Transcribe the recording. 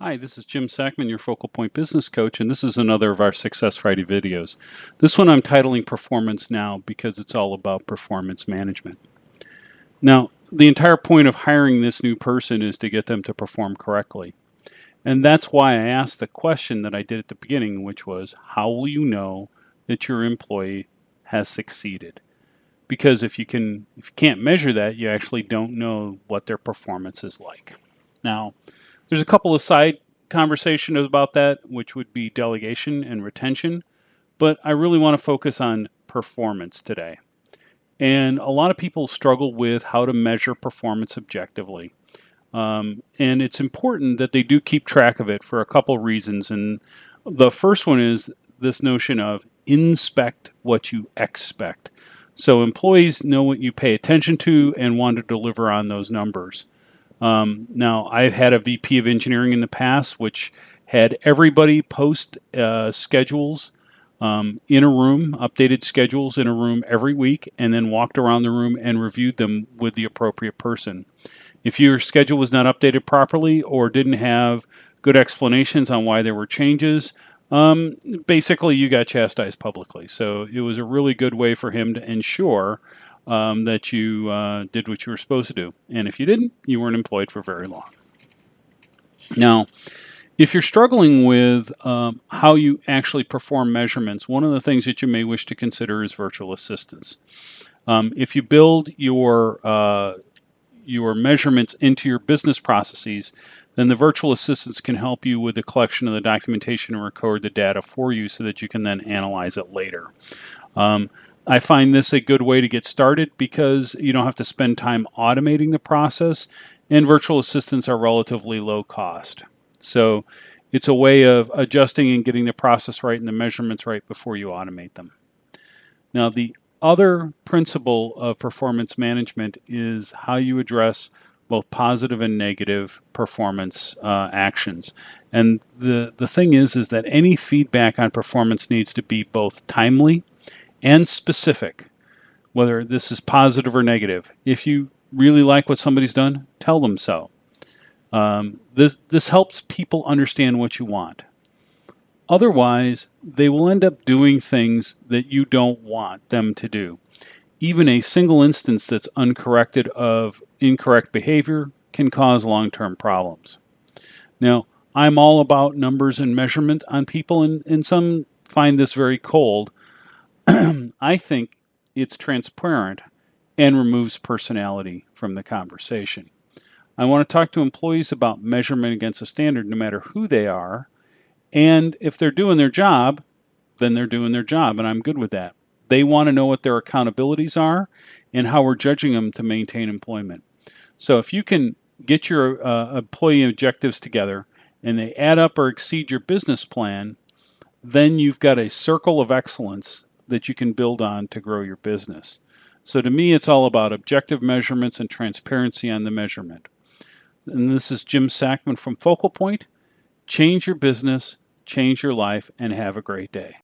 Hi, this is Jim Sackman, your Focal Point Business Coach, and this is another of our Success Friday videos. This one I'm titling Performance Now because it's all about performance management. Now, the entire point of hiring this new person is to get them to perform correctly. And that's why I asked the question that I did at the beginning, which was, how will you know that your employee has succeeded? Because if you can't measure that, you actually don't know what their performance is like. Now, there's a couple of side conversations about that, which would be delegation and retention, but I really want to focus on performance today. And a lot of people struggle with how to measure performance objectively. And it's important that they do keep track of it for a couple of reasons. And the first one is this notion of inspect what you expect. So employees know what you pay attention to and want to deliver on those numbers. Now, I've had a VP of engineering in the past, which had everybody post schedules in a room, updated schedules in a room every week, and then walked around the room and reviewed them with the appropriate person. If your schedule was not updated properly or didn't have good explanations on why there were changes, basically you got chastised publicly. So it was a really good way for him to ensure that you did what you were supposed to do. And if you didn't, you weren't employed for very long. Now, if you're struggling with how you actually perform measurements, one of the things that you may wish to consider is virtual assistants. If you build your measurements into your business processes, then the virtual assistants can help you with the collection of the documentation and record the data for you so that you can then analyze it later. I find this a good way to get started because you don't have to spend time automating the process, and virtual assistants are relatively low cost. So it's a way of adjusting and getting the process right and the measurements right before you automate them. Now, the other principle of performance management is how you address both positive and negative performance actions. And the thing is that any feedback on performance needs to be both timely and specific, whether this is positive or negative. If you really like what somebody's done, tell them so. This helps people understand what you want. Otherwise, they will end up doing things that you don't want them to do. Even a single instance that's uncorrected of incorrect behavior can cause long-term problems. Now, I'm all about numbers and measurement on people, and some find this very cold. I think it's transparent and removes personality from the conversation. I want to talk to employees about measurement against a standard no matter who they are. And if they're doing their job, then they're doing their job, and I'm good with that. They want to know what their accountabilities are and how we're judging them to maintain employment. So if you can get your employee objectives together and they add up or exceed your business plan, then you've got a circle of excellence that you can build on to grow your business. So to me, it's all about objective measurements and transparency on the measurement. And this is Jim Sackman from Focal Point. Change your business, change your life, and have a great day.